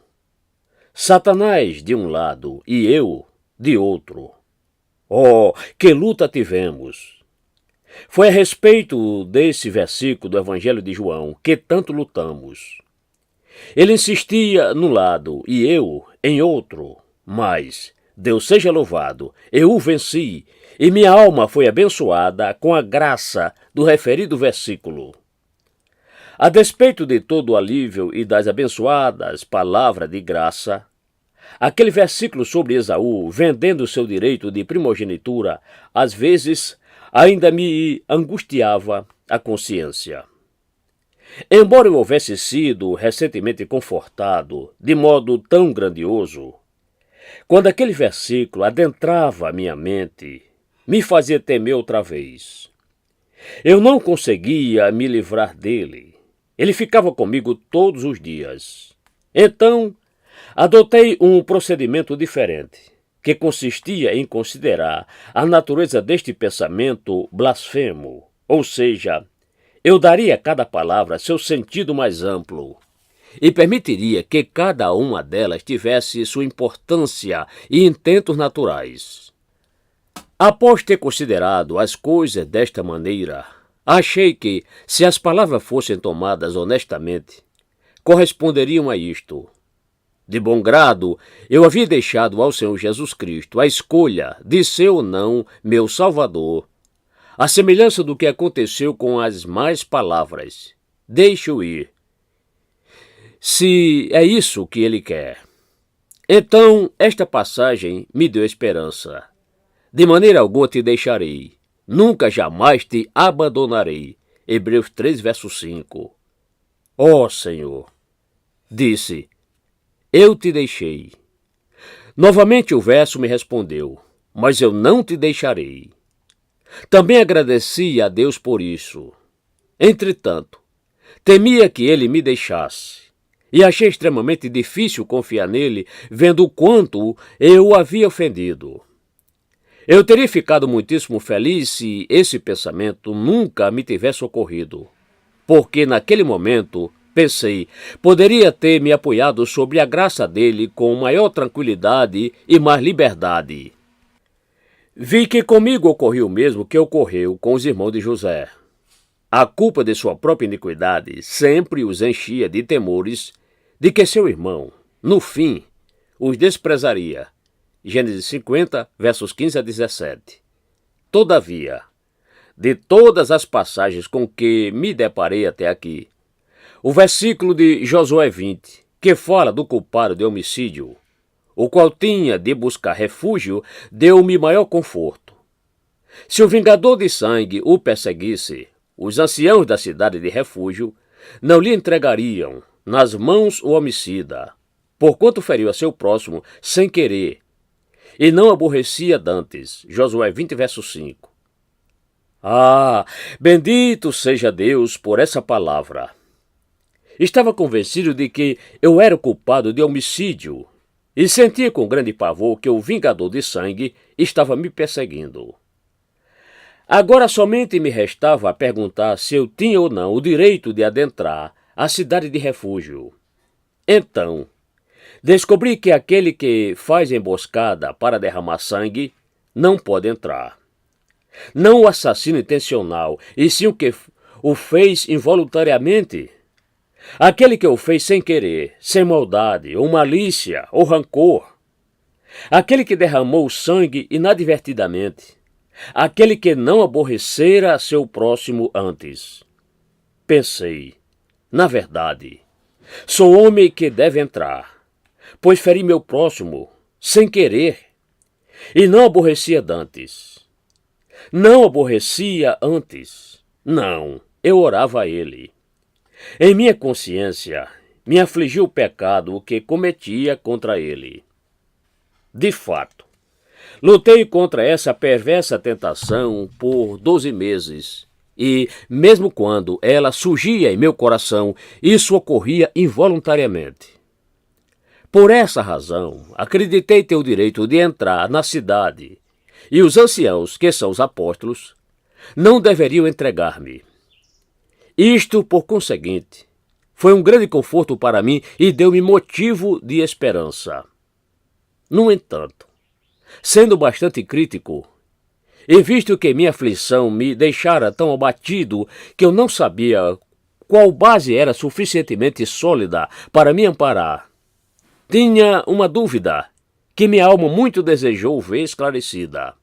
Satanás de um lado e eu de outro. Oh, que luta tivemos! Foi a respeito desse versículo do Evangelho de João que tanto lutamos. Ele insistia num lado e eu em outro, mas Deus seja louvado, eu o venci e minha alma foi abençoada com a graça do referido versículo. A despeito de todo o alívio e das abençoadas palavras de graça, aquele versículo sobre Esaú vendendo seu direito de primogenitura, às vezes ainda me angustiava a consciência. Embora eu houvesse sido recentemente confortado de modo tão grandioso, quando aquele versículo adentrava a minha mente, me fazia temer outra vez. Eu não conseguia me livrar dele. Ele ficava comigo todos os dias. Então, adotei um procedimento diferente, que consistia em considerar a natureza deste pensamento blasfemo, ou seja, eu daria a cada palavra seu sentido mais amplo e permitiria que cada uma delas tivesse sua importância e intentos naturais. Após ter considerado as coisas desta maneira, achei que, se as palavras fossem tomadas honestamente, corresponderiam a isto. De bom grado, eu havia deixado ao Senhor Jesus Cristo a escolha de ser ou não meu Salvador, a semelhança do que aconteceu com as mais palavras, deixe-o ir, se é isso que ele quer. Então, esta passagem me deu esperança. De maneira alguma te deixarei, nunca jamais te abandonarei. Hebreus 3, verso 5. Ó Senhor, disse, eu te deixei. Novamente o verso me respondeu, mas eu não te deixarei. Também agradeci a Deus por isso. Entretanto, temia que ele me deixasse, e achei extremamente difícil confiar nele, vendo o quanto eu o havia ofendido. Eu teria ficado muitíssimo feliz se esse pensamento nunca me tivesse ocorrido, porque naquele momento, pensei, poderia ter me apoiado sobre a graça dele com maior tranquilidade e mais liberdade. Vi que comigo ocorreu o mesmo que ocorreu com os irmãos de José. A culpa de sua própria iniquidade sempre os enchia de temores de que seu irmão, no fim, os desprezaria. Gênesis 50, versos 15 a 17. Todavia, de todas as passagens com que me deparei até aqui, o versículo de Josué 20, que fala do culpado de homicídio, o qual tinha de buscar refúgio, deu-me maior conforto. Se o vingador de sangue o perseguisse, os anciãos da cidade de refúgio não lhe entregariam nas mãos o homicida, porquanto feriu a seu próximo sem querer, e não aborrecia dantes. Josué 20, verso 5. Ah, bendito seja Deus por essa palavra. Estava convencido de que eu era o culpado de homicídio e sentia com grande pavor que o vingador de sangue estava me perseguindo. Agora somente me restava perguntar se eu tinha ou não o direito de adentrar a cidade de refúgio. Então, descobri que aquele que faz emboscada para derramar sangue não pode entrar. Não o assassino intencional, e sim o que o fez involuntariamente. Aquele que o fez sem querer, sem maldade, ou malícia, ou rancor. Aquele que derramou sangue inadvertidamente. Aquele que não aborrecera seu próximo antes. Pensei, na verdade, sou homem que deve entrar, pois feri meu próximo sem querer, e não aborrecia dantes. Não aborrecia antes. Não, eu orava a ele. Em minha consciência, me afligiu o pecado que cometia contra ele. De fato, lutei contra essa perversa tentação por 12 meses, e, mesmo quando ela surgia em meu coração, isso ocorria involuntariamente. Por essa razão, acreditei ter o direito de entrar na cidade, e os anciãos, que são os apóstolos, não deveriam entregar-me. Isto, por conseguinte, foi um grande conforto para mim e deu-me motivo de esperança. No entanto, sendo bastante crítico, e visto que minha aflição me deixara tão abatido que eu não sabia qual base era suficientemente sólida para me amparar, tinha uma dúvida que minha alma muito desejou ver esclarecida.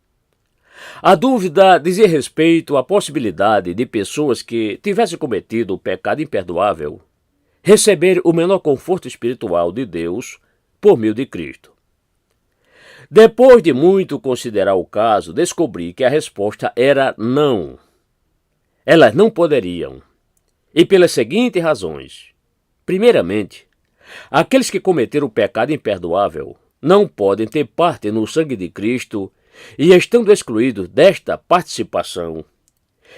A dúvida dizia respeito à possibilidade de pessoas que tivessem cometido o pecado imperdoável receber o menor conforto espiritual de Deus por meio de Cristo. Depois de muito considerar o caso, descobri que a resposta era não. Elas não poderiam, e pelas seguintes razões. Primeiramente, aqueles que cometeram o pecado imperdoável não podem ter parte no sangue de Cristo e, estando excluídos desta participação,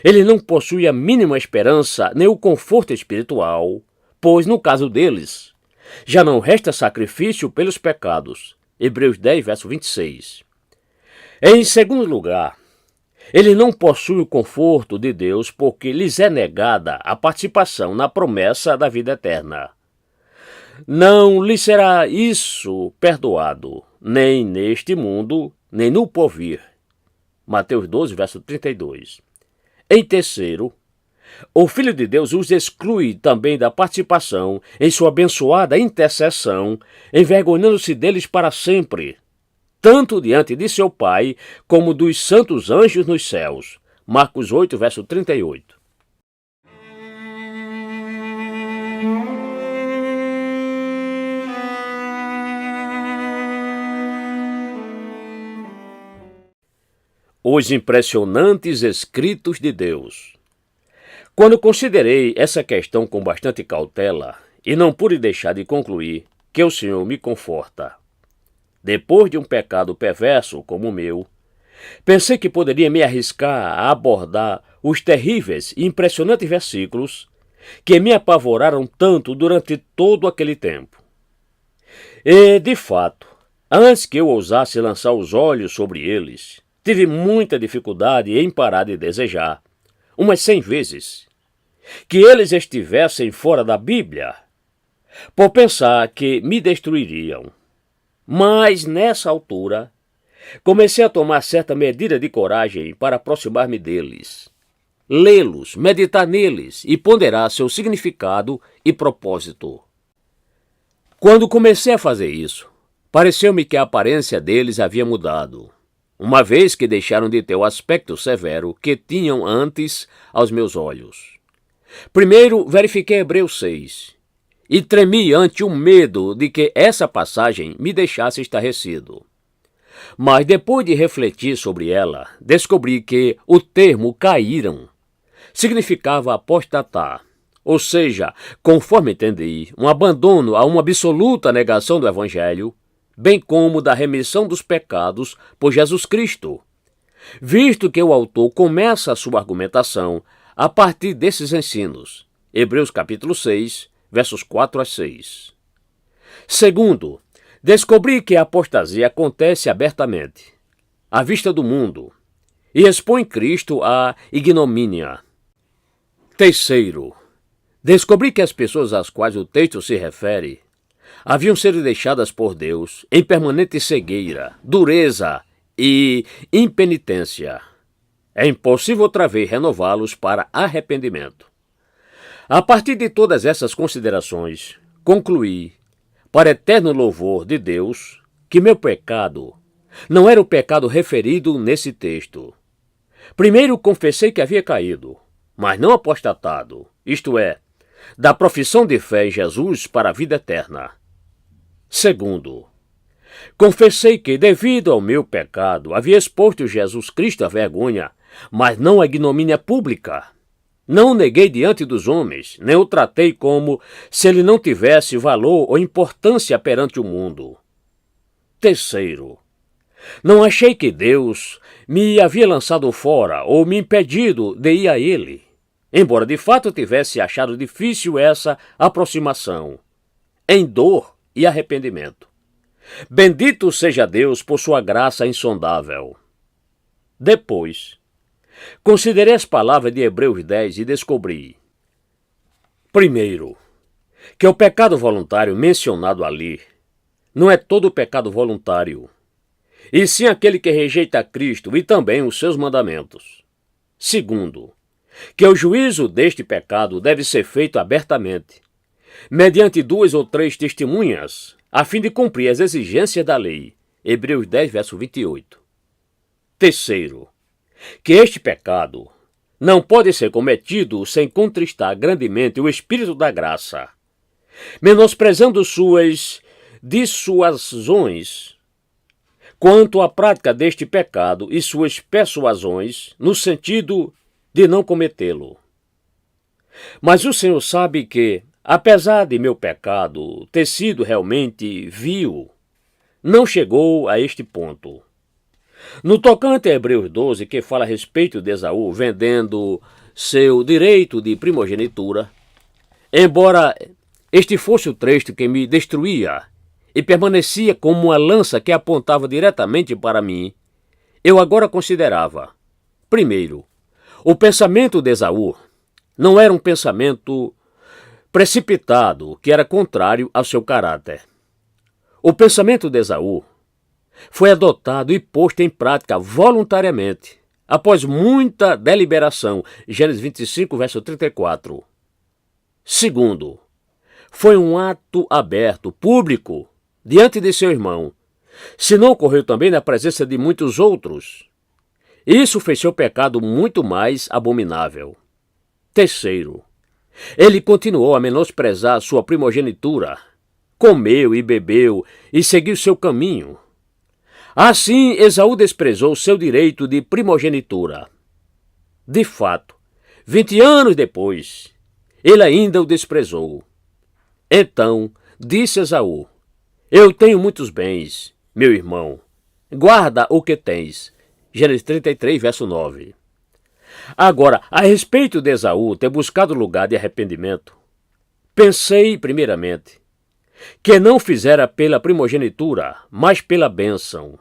eles não possuem a mínima esperança nem o conforto espiritual, pois, no caso deles, já não resta sacrifício pelos pecados. Hebreus 10, verso 26. Em segundo lugar, eles não possuem o conforto de Deus porque lhes é negada a participação na promessa da vida eterna. Não lhes será isso perdoado, nem neste mundo, nem no porvir. Mateus 12, verso 32. Em terceiro, o Filho de Deus os exclui também da participação em sua abençoada intercessão, envergonhando-se deles para sempre, tanto diante de seu Pai, como dos santos anjos nos céus. Marcos 8, verso 38. os impressionantes escritos de Deus. Quando considerei essa questão com bastante cautela, e não pude deixar de concluir que o Senhor me conforta. Depois de um pecado perverso como o meu, pensei que poderia me arriscar a abordar os terríveis e impressionantes versículos que me apavoraram tanto durante todo aquele tempo. E, de fato, antes que eu ousasse lançar os olhos sobre eles, tive muita dificuldade em parar de desejar, umas 100 vezes, que eles estivessem fora da Bíblia, por pensar que me destruiriam. Mas, nessa altura, comecei a tomar certa medida de coragem para aproximar-me deles, lê-los, meditar neles e ponderar seu significado e propósito. Quando comecei a fazer isso, pareceu-me que a aparência deles havia mudado, uma vez que deixaram de ter o aspecto severo que tinham antes aos meus olhos. Primeiro, verifiquei Hebreus 6 e tremi ante o medo de que essa passagem me deixasse estarrecido. Mas depois de refletir sobre ela, descobri que o termo caíram significava apostatar, ou seja, conforme entendi, um abandono a uma absoluta negação do Evangelho, bem como da remissão dos pecados por Jesus Cristo, visto que o autor começa a sua argumentação a partir desses ensinos. Hebreus capítulo 6, versos 4 a 6. Segundo, descobri que a apostasia acontece abertamente, à vista do mundo, e expõe Cristo à ignomínia. Terceiro, descobri que as pessoas às quais o texto se refere haviam sido deixadas por Deus em permanente cegueira, dureza e impenitência. É impossível outra vez renová-los para arrependimento. A partir de todas essas considerações, concluí, para eterno louvor de Deus, que meu pecado não era o pecado referido nesse texto. Primeiro confessei que havia caído, mas não apostatado, isto é, da profissão de fé em Jesus para a vida eterna. Segundo, confessei que, devido ao meu pecado, havia exposto Jesus Cristo à vergonha, mas não à ignomínia pública. Não o neguei diante dos homens, nem o tratei como se ele não tivesse valor ou importância perante o mundo. Terceiro, não achei que Deus me havia lançado fora ou me impedido de ir a ele, embora de fato tivesse achado difícil essa aproximação, em dor e arrependimento. Bendito seja Deus por sua graça insondável. Depois, considerei as palavras de Hebreus 10 e descobri, primeiro, que o pecado voluntário mencionado ali não é todo o pecado voluntário, e sim aquele que rejeita Cristo e também os seus mandamentos. Segundo, que o juízo deste pecado deve ser feito abertamente, mediante 2 ou 3 testemunhas, a fim de cumprir as exigências da lei. Hebreus 10, verso 28. Terceiro, que este pecado não pode ser cometido sem contristar grandemente o Espírito da graça, menosprezando suas dissuasões quanto à prática deste pecado e suas persuasões no sentido de não cometê-lo. Mas o Senhor sabe que, apesar de meu pecado ter sido realmente vil, não chegou a este ponto. No tocante a Hebreus 12, que fala a respeito de Esaú vendendo seu direito de primogenitura, embora este fosse o trecho que me destruía e permanecia como uma lança que apontava diretamente para mim, eu agora considerava, primeiro, o pensamento de Esaú não era um pensamento precipitado que era contrário ao seu caráter. O pensamento de Esaú foi adotado e posto em prática voluntariamente, após muita deliberação. Gênesis 25, verso 34. Segundo, foi um ato aberto, público, diante de seu irmão, se não ocorreu também na presença de muitos outros. Isso fez seu pecado muito mais abominável. Terceiro, ele continuou a menosprezar sua primogenitura, comeu e bebeu e seguiu seu caminho. Assim, Esaú desprezou seu direito de primogenitura. De fato, 20 anos depois, ele ainda o desprezou. Então, disse Esaú: Eu tenho muitos bens, meu irmão. Guarda o que tens. Gênesis 33, verso 9. Agora, a respeito de Esaú ter buscado lugar de arrependimento, pensei, primeiramente, que não fizera pela primogenitura, mas pela bênção.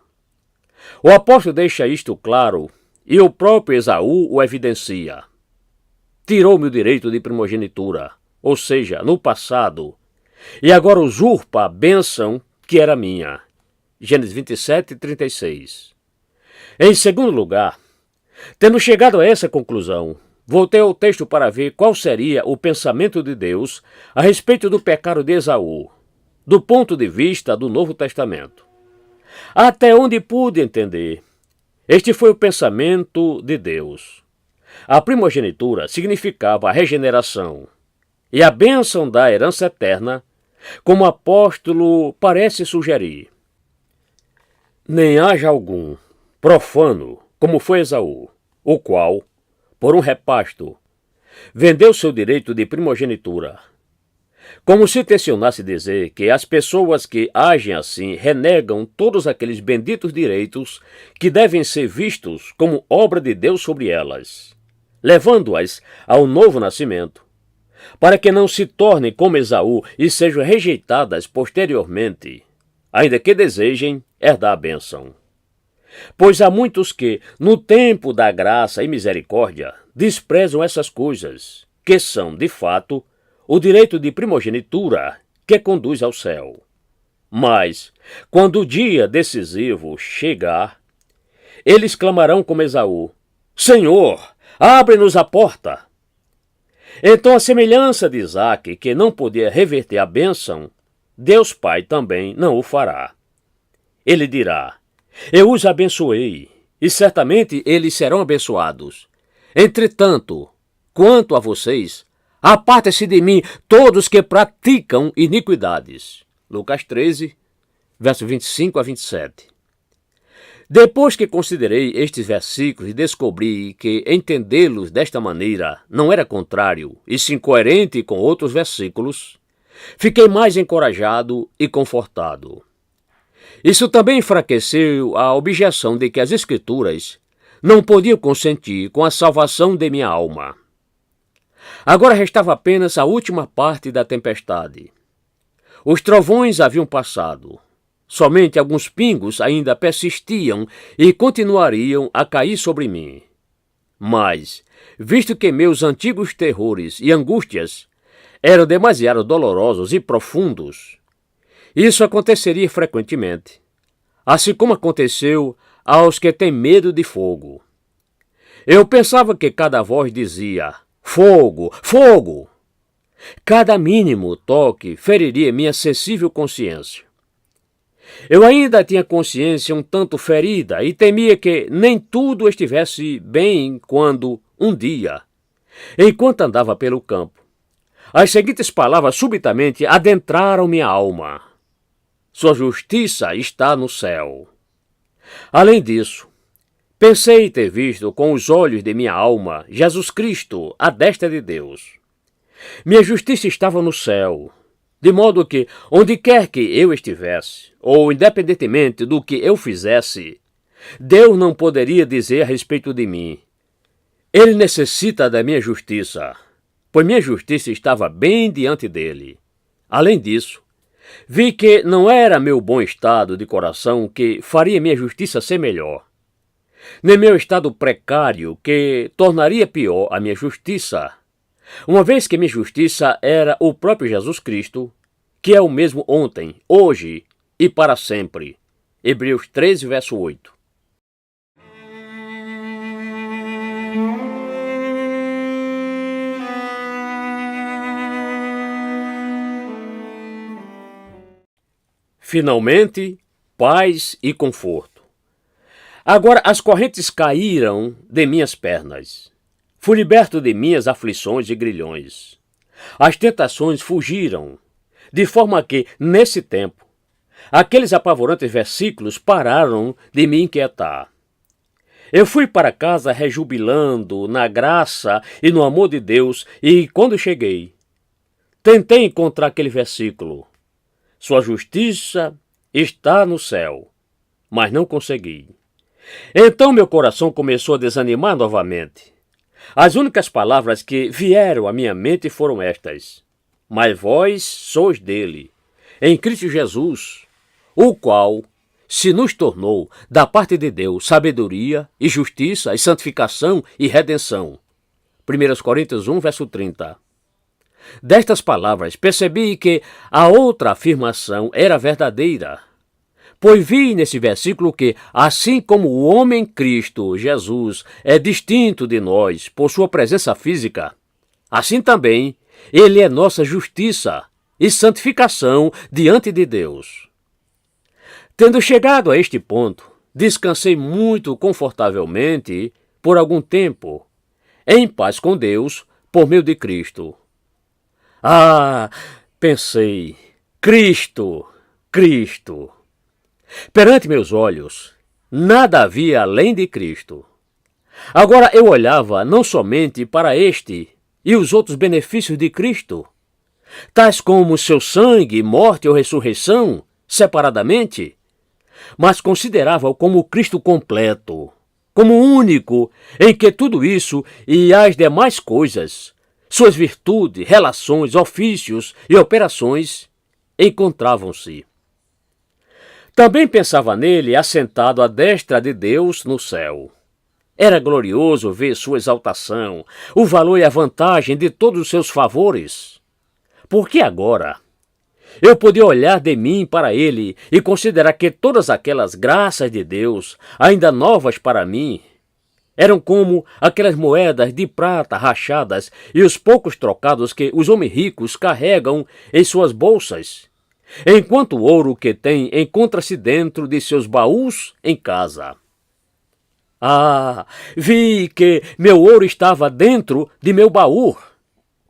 O apóstolo deixa isto claro, e o próprio Esaú o evidencia. Tirou-me o direito de primogenitura, ou seja, no passado, e agora usurpa a bênção que era minha. Gênesis 27, 36. Em segundo lugar, tendo chegado a essa conclusão, voltei ao texto para ver qual seria o pensamento de Deus a respeito do pecado de Esaú, do ponto de vista do Novo Testamento. Até onde pude entender, este foi o pensamento de Deus. A primogenitura significava a regeneração e a bênção da herança eterna, como o apóstolo parece sugerir. Nem haja algum profano, como foi Esaú, o qual, por um repasto, vendeu seu direito de primogenitura, como se tensionasse dizer que as pessoas que agem assim renegam todos aqueles benditos direitos que devem ser vistos como obra de Deus sobre elas, levando-as ao novo nascimento, para que não se tornem como Esaú e sejam rejeitadas posteriormente, ainda que desejem herdar a bênção. Pois há muitos que, no tempo da graça e misericórdia, desprezam essas coisas, que são, de fato, o direito de primogenitura que conduz ao céu. Mas, quando o dia decisivo chegar, eles clamarão como Esaú: Senhor, abre-nos a porta! Então, a semelhança de Isaque, que não podia reverter a bênção, Deus Pai também não o fará. Ele dirá: Eu os abençoei, e certamente eles serão abençoados. Entretanto, quanto a vocês, apartem-se de mim todos que praticam iniquidades. Lucas 13, verso 25 a 27. Depois que considerei estes versículos e descobri que entendê-los desta maneira não era contrário e sim coerente com outros versículos, fiquei mais encorajado e confortado. Isso também enfraqueceu a objeção de que as Escrituras não podiam consentir com a salvação de minha alma. Agora restava apenas a última parte da tempestade. Os trovões haviam passado. Somente alguns pingos ainda persistiam e continuariam a cair sobre mim. Mas, visto que meus antigos terrores e angústias eram demasiado dolorosos e profundos, isso aconteceria frequentemente, assim como aconteceu aos que têm medo de fogo. Eu pensava que cada voz dizia: fogo, fogo! Cada mínimo toque feriria minha sensível consciência. Eu ainda tinha consciência um tanto ferida e temia que nem tudo estivesse bem quando, um dia, enquanto andava pelo campo, as seguintes palavras subitamente adentraram minha alma: Sua justiça está no céu. Além disso, pensei ter visto com os olhos de minha alma Jesus Cristo à destra de Deus. Minha justiça estava no céu, de modo que, onde quer que eu estivesse, ou independentemente do que eu fizesse, Deus não poderia dizer a respeito de mim: Ele necessita da minha justiça, pois minha justiça estava bem diante dele. Além disso, vi que não era meu bom estado de coração que faria minha justiça ser melhor, nem meu estado precário que tornaria pior a minha justiça, uma vez que minha justiça era o próprio Jesus Cristo, que é o mesmo ontem, hoje e para sempre. Hebreus 13, verso 8. Finalmente, paz e conforto. Agora as correntes caíram de minhas pernas. Fui liberto de minhas aflições e grilhões. As tentações fugiram, de forma que, nesse tempo, aqueles apavorantes versículos pararam de me inquietar. Eu fui para casa rejubilando na graça e no amor de Deus, e quando cheguei, tentei encontrar aquele versículo. Sua justiça está no céu, mas não consegui. Então meu coração começou a desanimar novamente. As únicas palavras que vieram à minha mente foram estas: mas vós sois dele, em Cristo Jesus, o qual se nos tornou, da parte de Deus, sabedoria e justiça e santificação e redenção. 1 Coríntios 1, verso 30. Destas palavras percebi que a outra afirmação era verdadeira, pois vi nesse versículo que, assim como o homem Cristo Jesus é distinto de nós por sua presença física, assim também ele é nossa justiça e santificação diante de Deus. Tendo chegado a este ponto, descansei muito confortavelmente por algum tempo, em paz com Deus, por meio de Cristo. Ah, pensei, Cristo, Cristo. Perante meus olhos, nada havia além de Cristo. Agora eu olhava não somente para este e os outros benefícios de Cristo, tais como seu sangue, morte ou ressurreição, separadamente, mas considerava-o como Cristo completo, como único, em que tudo isso e as demais coisas, suas virtudes, relações, ofícios e operações, encontravam-se. Também pensava nele assentado à destra de Deus no céu. Era glorioso ver sua exaltação, o valor e a vantagem de todos os seus favores. Porque agora eu podia olhar de mim para ele e considerar que todas aquelas graças de Deus, ainda novas para mim, eram como aquelas moedas de prata rachadas e os poucos trocados que os homens ricos carregam em suas bolsas, enquanto o ouro que têm encontra-se dentro de seus baús em casa. Ah, vi que meu ouro estava dentro de meu baú,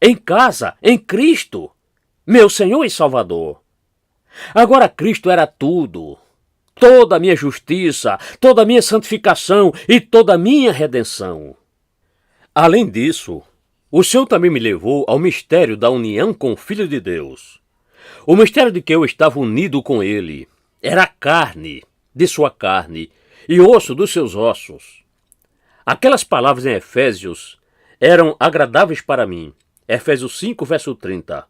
em casa, em Cristo, meu Senhor e Salvador. Agora Cristo era tudo, toda a minha justiça, toda a minha santificação e toda a minha redenção. Além disso, o Senhor também me levou ao mistério da união com o Filho de Deus. O mistério de que eu estava unido com ele era a carne de sua carne e osso dos seus ossos. Aquelas palavras em Efésios eram agradáveis para mim. Efésios 5, verso 30.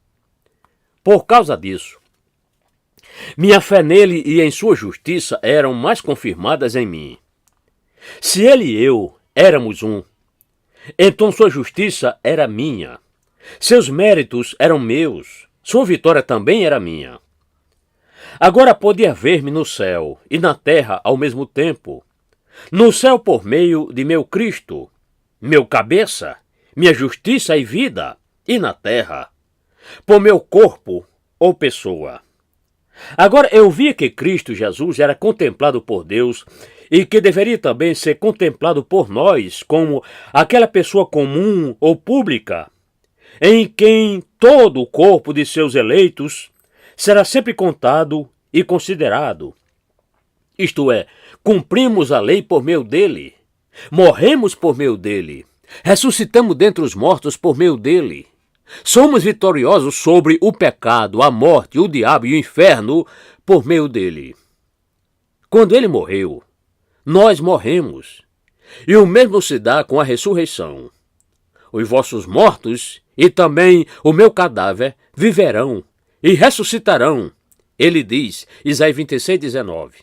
Por causa disso, minha fé nele e em sua justiça eram mais confirmadas em mim. Se ele e eu éramos um, então sua justiça era minha. Seus méritos eram meus. Sua vitória também era minha. Agora podia ver-me no céu e na terra ao mesmo tempo. No céu por meio de meu Cristo, meu cabeça, minha justiça e vida, e na terra por meu corpo ou pessoa. Agora eu via que Cristo Jesus era contemplado por Deus e que deveria também ser contemplado por nós como aquela pessoa comum ou pública, em quem todo o corpo de seus eleitos será sempre contado e considerado. Isto é, cumprimos a lei por meio dele, morremos por meio dele, ressuscitamos dentre os mortos por meio dele. Somos vitoriosos sobre o pecado, a morte, o diabo e o inferno por meio dele. Quando ele morreu, nós morremos. E o mesmo se dá com a ressurreição. Os vossos mortos e também o meu cadáver viverão e ressuscitarão. Ele diz, Isaías 26, 19.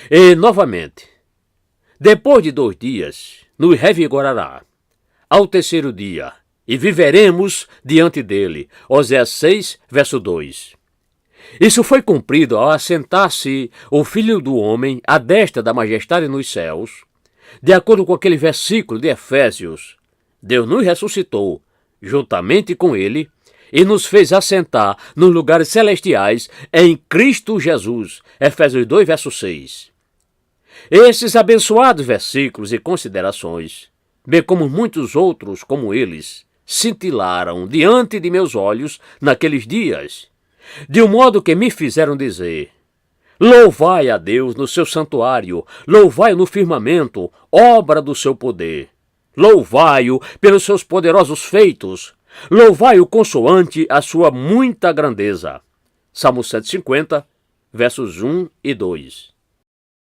E, novamente, depois de 2 dias, nos revigorará. Ao terceiro dia, e viveremos diante dele. Oséias 6, verso 2. Isso foi cumprido ao assentar-se o Filho do Homem à destra da majestade nos céus. De acordo com aquele versículo de Efésios, Deus nos ressuscitou juntamente com ele e nos fez assentar nos lugares celestiais em Cristo Jesus. Efésios 2, verso 6. Esses abençoados versículos e considerações, bem como muitos outros como eles, cintilaram diante de meus olhos naqueles dias, de um modo que me fizeram dizer: Louvai a Deus no seu santuário, louvai-o no firmamento, obra do seu poder. Louvai-o pelos seus poderosos feitos, louvai-o consoante a sua muita grandeza. Salmo 150, versos 1 e 2.